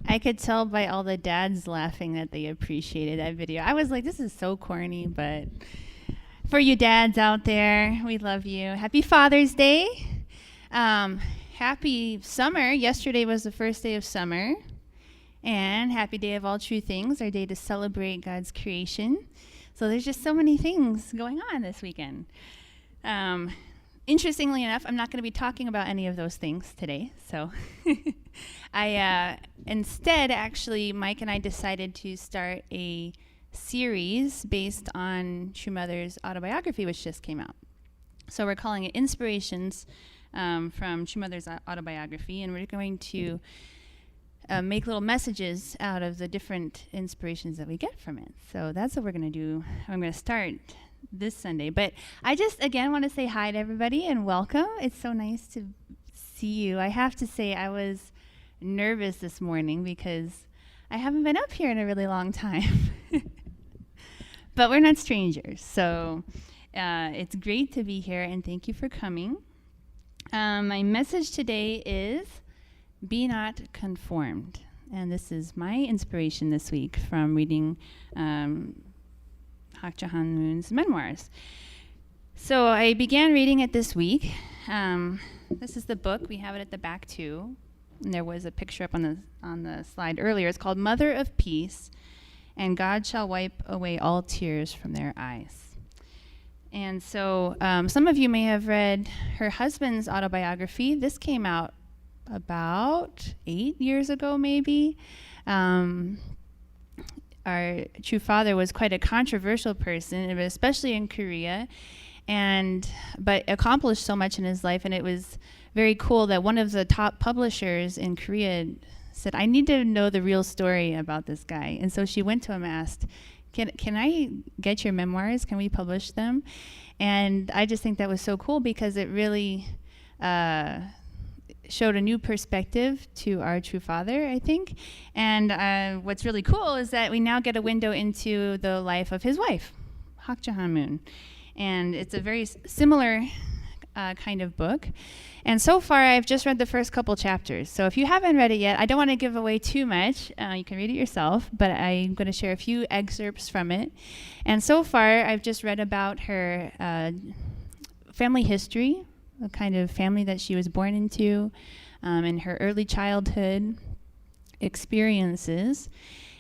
I could tell by all the dads laughing that they appreciated that video. I was like, this is so corny, but for you dads out there, we love you. Happy Father's Day. Happy summer. Yesterday was the first day of summer. And happy day of all true things, our day to celebrate God's creation. So there's just so many things going on this weekend. Interestingly enough, I'm not going to be talking about any of those things today. So instead, actually, Mike and I decided to start a series based on True Mother's autobiography, which just came out. So we're calling it Inspirations from True Mother's autobiography, and we're going to make little messages out of the different inspirations that we get from it. So that's what we're going to do. I'm going to start this Sunday. But I just, again, want to say hi to everybody and welcome. It's so nice to see you. I have to say I was nervous this morning because I haven't been up here in a really long time. But we're not strangers. So it's great to be here, and thank you for coming. My message today is be not conformed. And this is my inspiration this week from reading Hak Ja Han Moon's Memoirs. So I began reading it this week. This is the book. We have it at the back too. And there was a picture up on the slide earlier. It's called Mother of Peace, and God Shall Wipe Away All Tears from Their Eyes. And so some of you may have read her husband's autobiography. This came out about 8 years ago, maybe. Our true father was quite a controversial person, especially in Korea, but accomplished so much in his life. And it was very cool that one of the top publishers in Korea said, I need to know the real story about this guy. And so she went to him and asked, can I get your memoirs? Can we publish them? And I just think that was so cool because it really showed a new perspective to our true father, I think. And what's really cool is that we now get a window into the life of his wife, Hak Ja Han Moon. And it's a very similar kind of book. And so far, I've just read the first couple chapters. So if you haven't read it yet, I don't want to give away too much. You can read it yourself, but I'm going to share a few excerpts from it. And so far, I've just read about her family history, the kind of family that she was born into, and her early childhood experiences,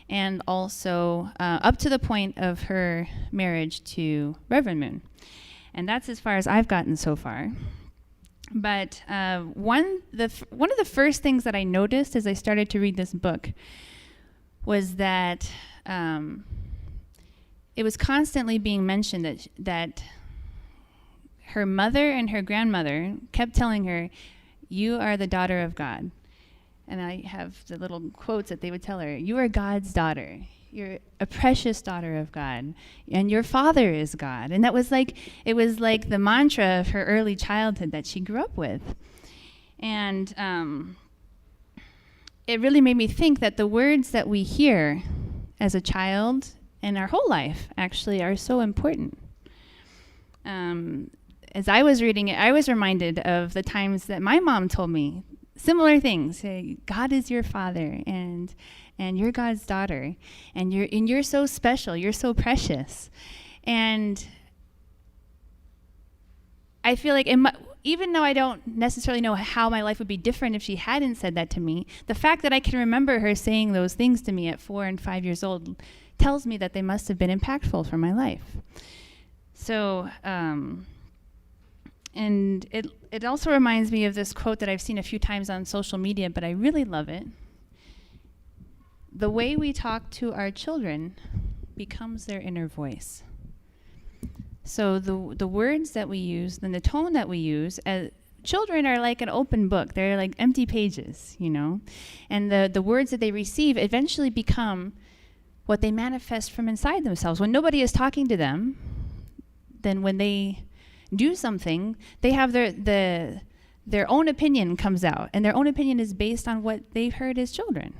and also up to the point of her marriage to Reverend Moon. And that's as far as I've gotten so far. But one of the first things that I noticed as I started to read this book was that it was constantly being mentioned that her mother and her grandmother kept telling her, you are the daughter of God. And I have the little quotes that they would tell her. You are God's daughter. You're a precious daughter of God. And your father is God. And it was like the mantra of her early childhood that she grew up with. And it really made me think that the words that we hear as a child and our whole life actually are so important. As I was reading it, I was reminded of the times that my mom told me similar things. God is your father, and you're God's daughter, and you're so special. You're so precious. And I feel like even though I don't necessarily know how my life would be different if she hadn't said that to me, the fact that I can remember her saying those things to me at 4 and 5 years old tells me that they must have been impactful for my life. So, and it also reminds me of this quote that I've seen a few times on social media, but I really love it. The way we talk to our children becomes their inner voice. So the words that we use and the tone that we use, children are like an open book. They're like empty pages, you know? And the words that they receive eventually become what they manifest from inside themselves. When nobody is talking to them, then when they do something, they have their own opinion comes out, and their own opinion is based on what they've heard as children.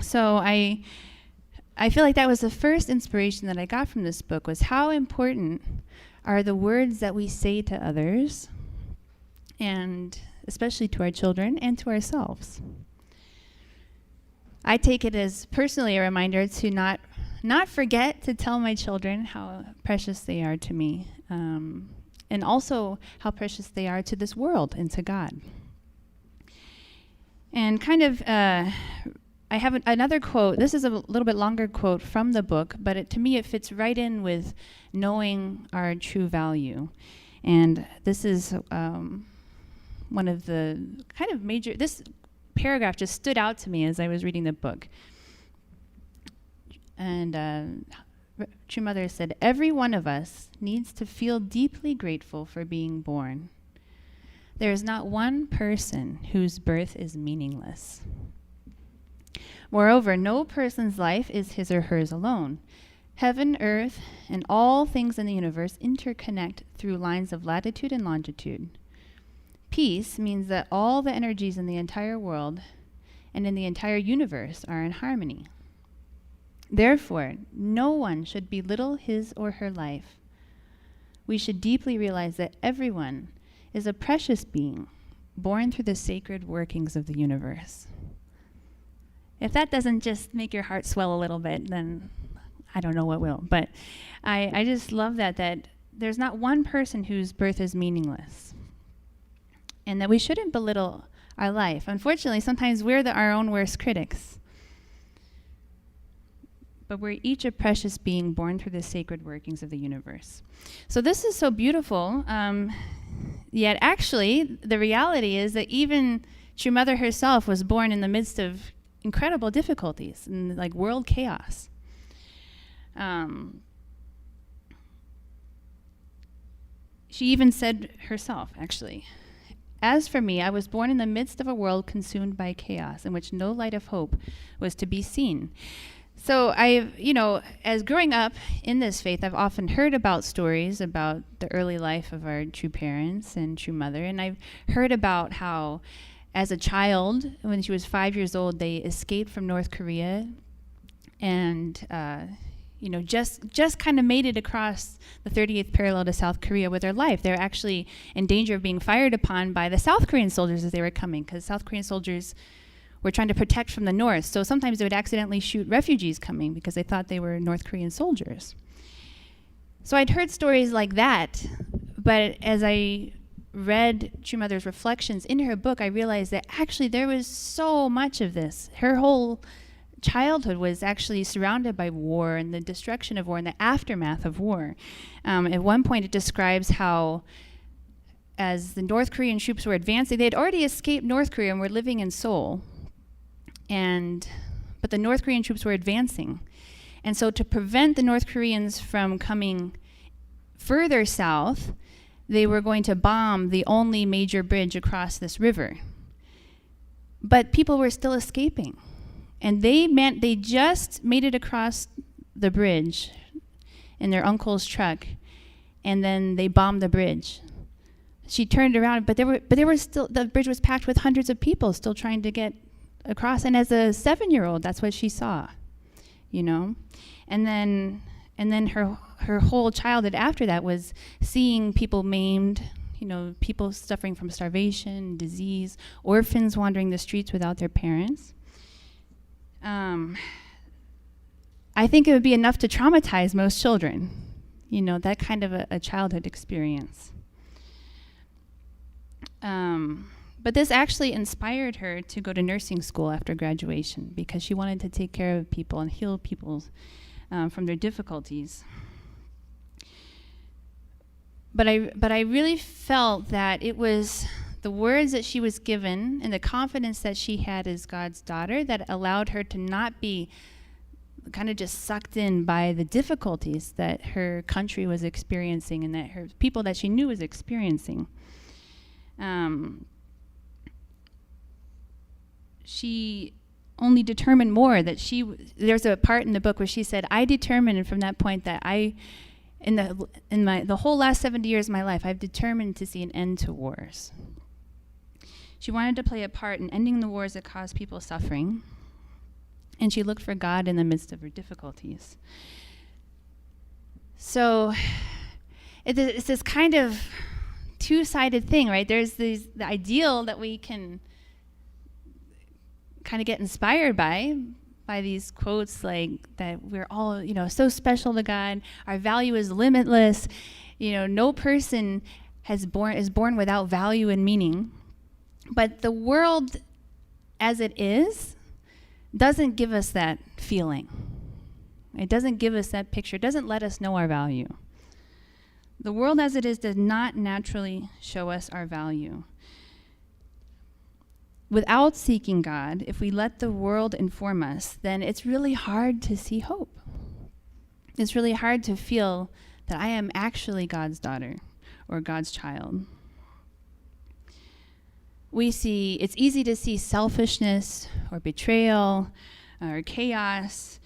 So I feel like that was the first inspiration that I got from this book, was how important are the words that we say to others, and especially to our children and to ourselves. I take it as personally a reminder to not forget to tell my children how precious they are to me, and also how precious they are to this world and to God. And kind of, I have another quote. This is a little bit longer quote from the book, but to me it fits right in with knowing our true value. And this is one of the kind of major, this paragraph just stood out to me as I was reading the book. And True Mother said, "Every one of us needs to feel deeply grateful for being born. There is not one person whose birth is meaningless. Moreover, no person's life is his or hers alone. Heaven, earth, and all things in the universe interconnect through lines of latitude and longitude. Peace means that all the energies in the entire world and in the entire universe are in harmony. Therefore, no one should belittle his or her life. We should deeply realize that everyone is a precious being born through the sacred workings of the universe." If that doesn't just make your heart swell a little bit, then I don't know what will. But I just love that there's not one person whose birth is meaningless, and that we shouldn't belittle our life. Unfortunately, sometimes we're our own worst critics. But we're each a precious being born through the sacred workings of the universe. So this is so beautiful. Yet actually, the reality is that even True Mother herself was born in the midst of incredible difficulties and like world chaos. She even said herself, actually, "As for me, I was born in the midst of a world consumed by chaos in which no light of hope was to be seen." So as growing up in this faith, I've often heard about stories about the early life of our true parents and True Mother. And I've heard about how, as a child, when she was 5 years old, they escaped from North Korea and, just kind of made it across the 38th parallel to South Korea with their life. They were actually in danger of being fired upon by the South Korean soldiers as they were coming, because South Korean soldiers were trying to protect from the north. So sometimes they would accidentally shoot refugees coming because they thought they were North Korean soldiers. So I'd heard stories like that, but as I read True Mother's reflections in her book, I realized that actually there was so much of this. Her whole childhood was actually surrounded by war and the destruction of war and the aftermath of war. At one point it describes how as the North Korean troops were advancing, they had already escaped North Korea and were living in Seoul. But the North Korean troops were advancing. And so to prevent the North Koreans from coming further south, they were going to bomb the only major bridge across this river. But people were still escaping. And they just made it across the bridge in their uncle's truck, and then they bombed the bridge. She turned around, but there were still, the bridge was packed with hundreds of people still trying to get across. And as a 7-year-old, that's what she saw, And then her whole childhood after that was seeing people maimed, people suffering from starvation, disease, orphans wandering the streets without their parents. I think it would be enough to traumatize most children, that kind of a childhood experience. But this actually inspired her to go to nursing school after graduation because she wanted to take care of people and heal people from their difficulties. But I really felt that it was the words that she was given and the confidence that she had as God's daughter that allowed her to not be kind of just sucked in by the difficulties that her country was experiencing and that her people that she knew was experiencing. She only determined more that there's a part in the book where she said, "I determined from that point that in the whole last 70 years of my life, I've determined to see an end to wars." She wanted to play a part in ending the wars that caused people suffering, and she looked for God in the midst of her difficulties. So it's this kind of two-sided thing, right? There's the ideal that we can kind of get inspired by these quotes like that we're all, so special to God. Our value is limitless. No person is born without value and meaning. But the world as it is doesn't give us that feeling. It doesn't give us that picture. It doesn't let us know our value. The world as it is does not naturally show us our value. Without seeking God, if we let the world inform us, then it's really hard to see hope. It's really hard to feel that I am actually God's daughter or God's child. It's easy to see selfishness or betrayal or chaos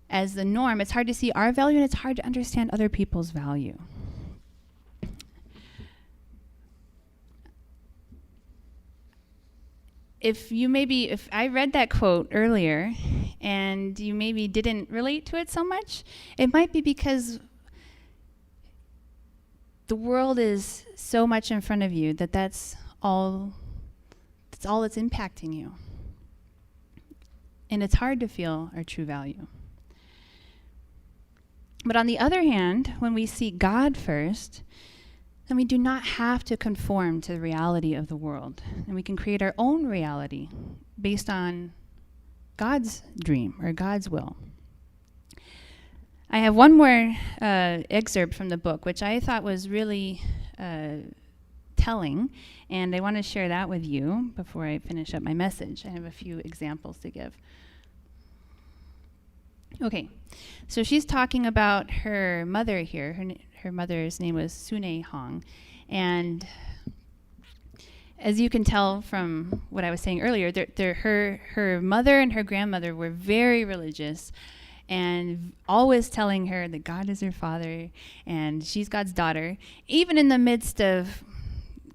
as the norm. It's hard to see our value, and it's hard to understand other people's value. If I read that quote earlier and you maybe didn't relate to it so much, it might be because the world is so much in front of you that's all that's impacting you. And it's hard to feel our true value. But on the other hand, when we seek God first, then we do not have to conform to the reality of the world. And we can create our own reality based on God's dream or God's will. I have one more excerpt from the book, which I thought was really telling, and I want to share that with you before I finish up my message. I have a few examples to give. Okay, so she's talking about her mother here. Her mother's name was Sune Hong, and as you can tell from what I was saying earlier, her mother and her grandmother were very religious and always telling her that God is her father and she's God's daughter, even in the midst of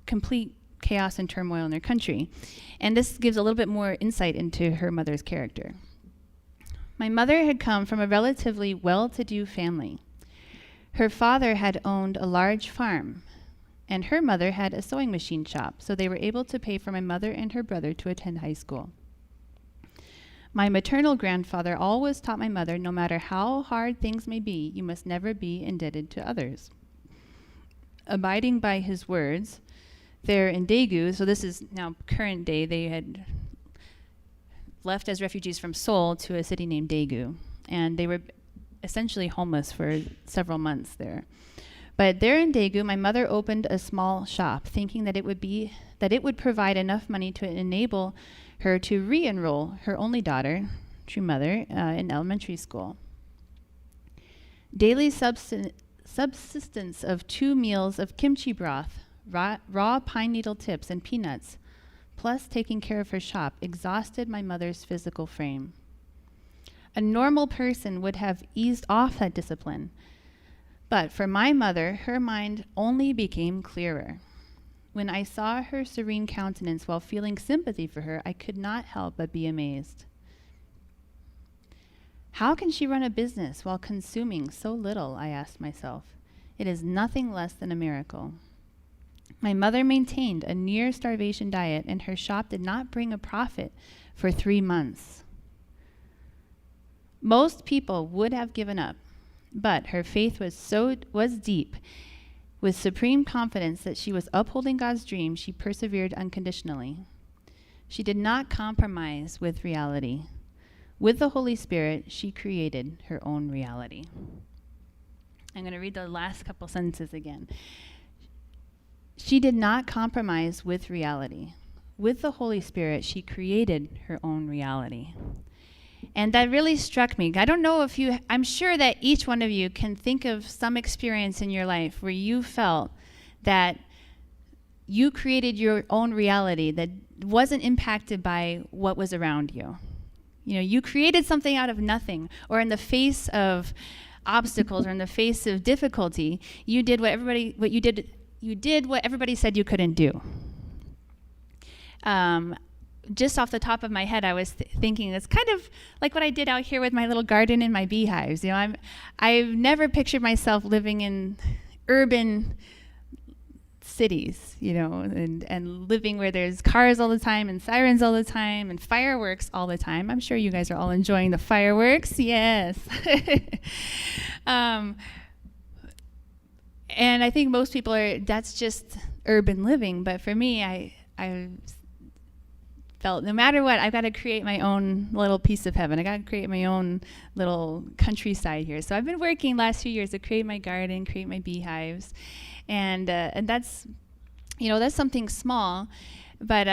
complete chaos and turmoil in their country. And this gives a little bit more insight into her mother's character. My mother had come from a relatively well-to-do family. Her father had owned a large farm, and her mother had a sewing machine shop, so they were able to pay for my mother and her brother to attend high school. My maternal grandfather always taught my mother, no matter how hard things may be, you must never be indebted to others. Abiding by his words, there in Daegu, so this is now current day, they had left as refugees from Seoul to a city named Daegu, and they were essentially homeless for several months there. But there in Daegu, my mother opened a small shop, thinking that it would provide enough money to enable her to re-enroll her only daughter, true mother, in elementary school. Daily subsistence of 2 meals of kimchi broth, raw pine needle tips, and peanuts, plus taking care of her shop, exhausted my mother's physical frame. A normal person would have eased off that discipline. But for my mother, her mind only became clearer. When I saw her serene countenance while feeling sympathy for her, I could not help but be amazed. How can she run a business while consuming so little, I asked myself. It is nothing less than a miracle. My mother maintained a near starvation diet, and her shop did not bring a profit for 3 months. Most people would have given up, but her faith was deep. With supreme confidence that she was upholding God's dream, she persevered unconditionally. She did not compromise with reality. With the Holy Spirit, she created her own reality. I'm going to read the last couple sentences again. She did not compromise with reality. With the Holy Spirit, she created her own reality. And that really struck me. I don't know if I'm sure that each one of you can think of some experience in your life where you felt that you created your own reality that wasn't impacted by what was around you. You created something out of nothing, or in the face of obstacles or in the face of difficulty, you did what everybody said you couldn't do. Just off the top of my head, I was thinking it's kind of like what I did out here with my little garden and my beehives. I've never pictured myself living in urban cities, and living where there's cars all the time and sirens all the time and fireworks all the time. I'm sure you guys are all enjoying the fireworks. Yes. And I think most people that's just urban living. But for me, I felt no matter what, I've got to create my own little piece of heaven. I got to create my own little countryside here. So I've been working last few years to create my garden, create my beehives. And that's, that's something small. But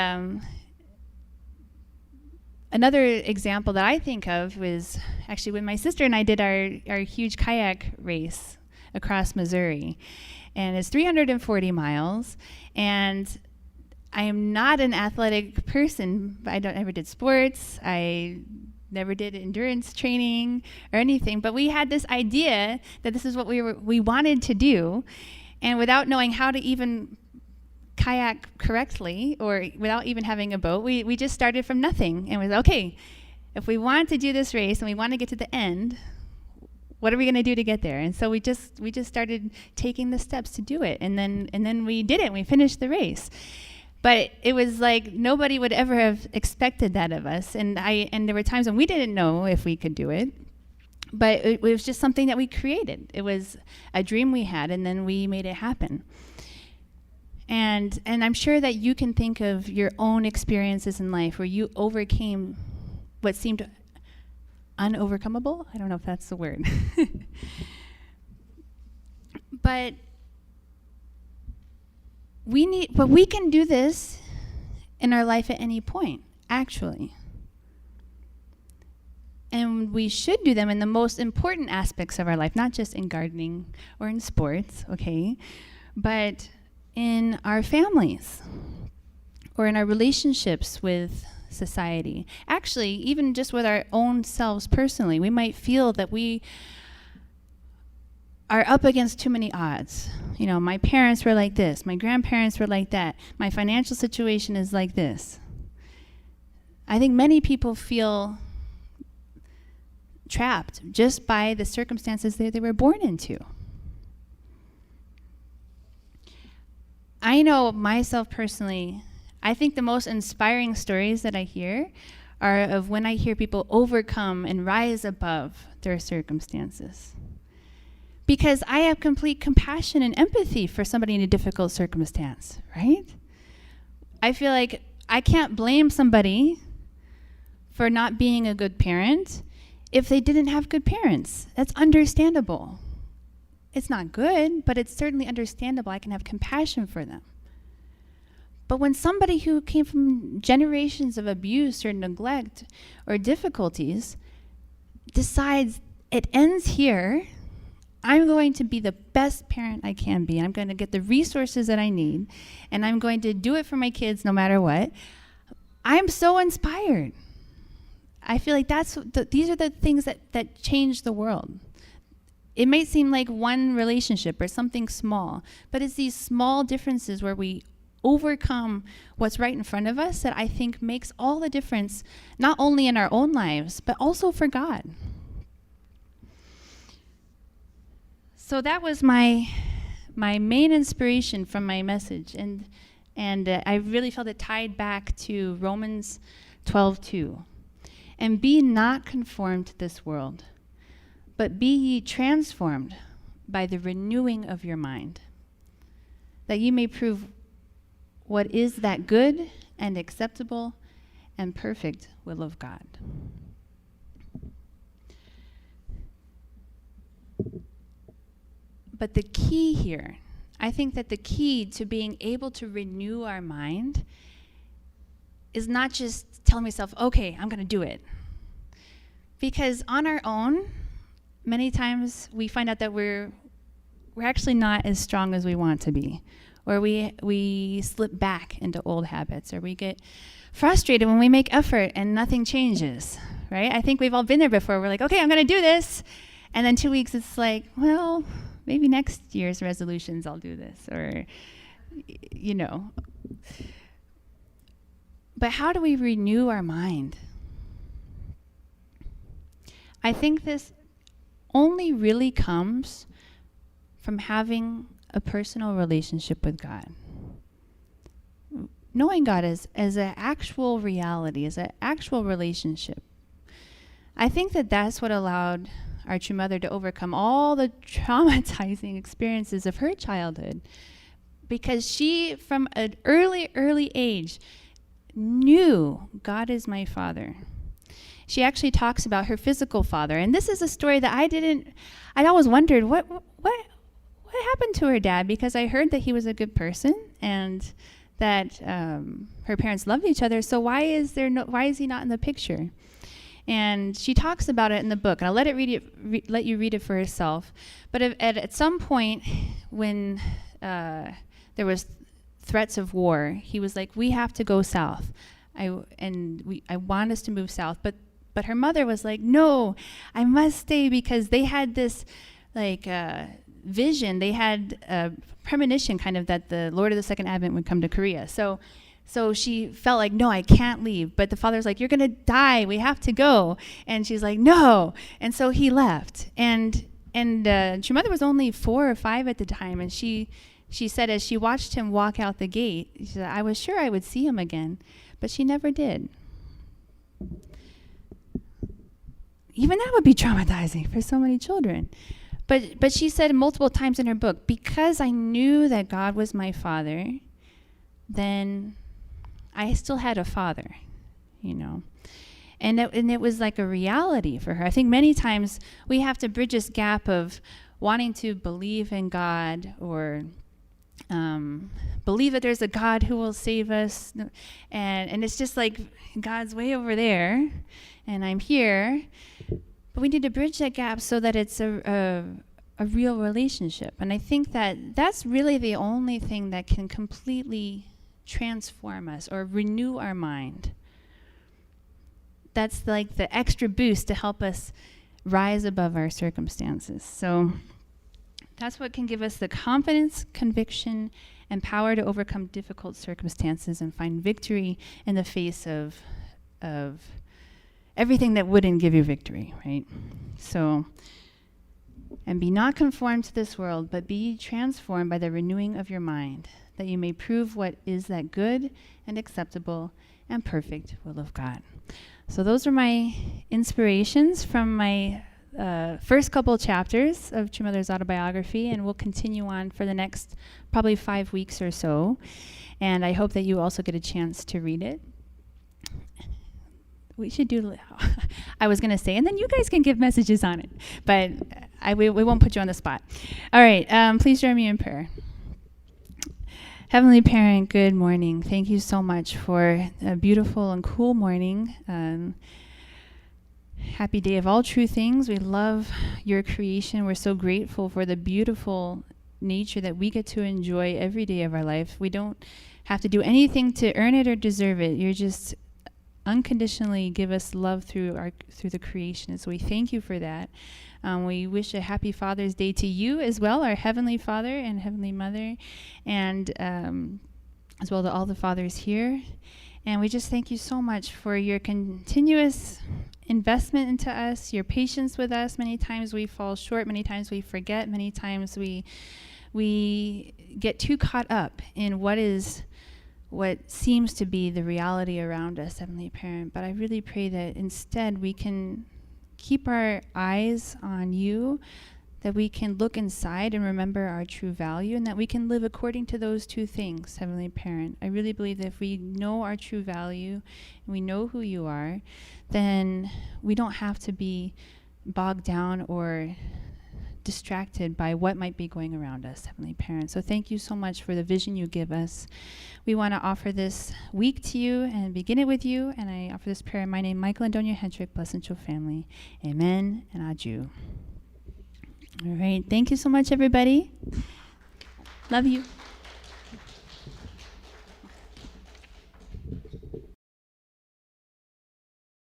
another example that I think of was actually when my sister and I did our huge kayak race across Missouri. And it's 340 miles. And I am not an athletic person. I don't ever did sports. I never did endurance training or anything. But we had this idea that this is what we wanted to do. And without knowing how to even kayak correctly, or without even having a boat, we just started from nothing. And we said, okay, if we want to do this race and we want to get to the end, what are we going to do to get there? And so we just started taking the steps to do it. And then we did it. We finished the race. But it was like nobody would ever have expected that of us. And there were times when we didn't know if we could do it. But it was just something that we created. It was a dream we had, and then we made it happen. And I'm sure that you can think of your own experiences in life where you overcame what seemed unovercomable. I don't know if that's the word. But we can do this in our life at any point, actually. And we should do them in the most important aspects of our life, not just in gardening or in sports, okay? But in our families or in our relationships with society. Actually, even just with our own selves personally, we might feel that we are up against too many odds. My parents were like this, my grandparents were like that, my financial situation is like this. I think many people feel trapped just by the circumstances that they were born into. I know myself personally, I think the most inspiring stories that I hear are of when I hear people overcome and rise above their circumstances. Because I have complete compassion and empathy for somebody in a difficult circumstance, right? I feel like I can't blame somebody for not being a good parent if they didn't have good parents. That's understandable. It's not good, but it's certainly understandable. I can have compassion for them. But when somebody who came from generations of abuse or neglect or difficulties decides it ends here, I'm going to be the best parent I can be, and I'm going to get the resources that I need, and I'm going to do it for my kids no matter what, I'm so inspired. I feel like these are the things that change the world. It might seem like one relationship or something small, but it's these small differences where we overcome what's right in front of us that I think makes all the difference, not only in our own lives, but also for God. So that was my main inspiration from my message, and I really felt it tied back to Romans 12:2. And be not conformed to this world, but be ye transformed by the renewing of your mind, that ye may prove what is that good and acceptable and perfect will of God. But the key here, I think that the key to being able to renew our mind is not just telling myself, okay, I'm going to do it. Because on our own, many times we find out that we're actually not as strong as we want to be. Or we slip back into old habits, or we get frustrated when we make effort and nothing changes, right? I think we've all been there before. We're like, okay, I'm going to do this. And then 2 weeks, it's like, well, maybe next year's resolutions I'll do this, or, But how do we renew our mind? I think this only really comes from having a personal relationship with God. knowing God as an actual reality, as an actual relationship. I think that that's what allowed our true mother to overcome all the traumatizing experiences of her childhood, because she, from an early age, knew God is my father. She actually talks about her physical father, and this is a story that I'd always wondered what happened to her dad, because I heard that he was a good person and that her parents loved each other. So why is he not in the picture? And she talks about it in the book, and I'll let you read it for herself. But at some point, when there was threats of war, he was like, "We have to go south. I want us to move south." But her mother was like, "No, I must stay," because they had this vision. They had a premonition, kind of, that the Lord of the Second Advent would come to Korea. So she felt like, "No, I can't leave." But the father's like, "You're going to die. We have to go." And she's like, "No." And so he left. And your mother was only 4 or 5 at the time. And she said, as she watched him walk out the gate, she said, "I was sure I would see him again." But she never did. Even that would be traumatizing for so many children. But she said multiple times in her book, because I knew that God was my father, then I still had a father, And it was like a reality for her. I think many times we have to bridge this gap of wanting to believe in God, or believe that there's a God who will save us. And it's just like, God's way over there, and I'm here. But we need to bridge that gap so that it's a real relationship. And I think that that's really the only thing that can completely transform us or renew our mind. That's like the extra boost to help us rise above our circumstances. So that's what can give us the confidence, conviction, and power to overcome difficult circumstances and find victory in the face of everything that wouldn't give you victory, right? So, and be not conformed to this world, but be transformed by the renewing of your mind, that you may prove what is that good and acceptable and perfect will of God. So those are my inspirations from my first couple chapters of True Mother's autobiography, and we'll continue on for the next probably 5 weeks or so. And I hope that you also get a chance to read it. We should do, I was going to say, and then you guys can give messages on it, but we won't put you on the spot. All right, please join me in prayer. Heavenly Parent, good morning. Thank you so much for a beautiful and cool morning. Happy day of all true things. We love your creation. We're so grateful for the beautiful nature that we get to enjoy every day of our life. We don't have to do anything to earn it or deserve it. You're just unconditionally give us love through the creation. And so we thank you for that. We wish a happy Father's Day to you as well, our Heavenly Father and Heavenly Mother, and as well to all the fathers here. And we just thank you so much for your continuous investment into us, your patience with us. Many times we fall short, many times we forget, many times we get too caught up in what seems to be the reality around us, Heavenly Parent. But I really pray that instead we can keep our eyes on you, that we can look inside and remember our true value, and that we can live according to those two things, Heavenly Parent. I really believe that if we know our true value and we know who you are, then we don't have to be bogged down or distracted by what might be going around us, Heavenly Parent. So thank you so much for the vision you give us. We want to offer this week to you and begin it with you. And I offer this prayer in my name, Michael and Donia Hendrick, blessed your family. Amen and adieu. All right. Thank you so much, everybody. Love you.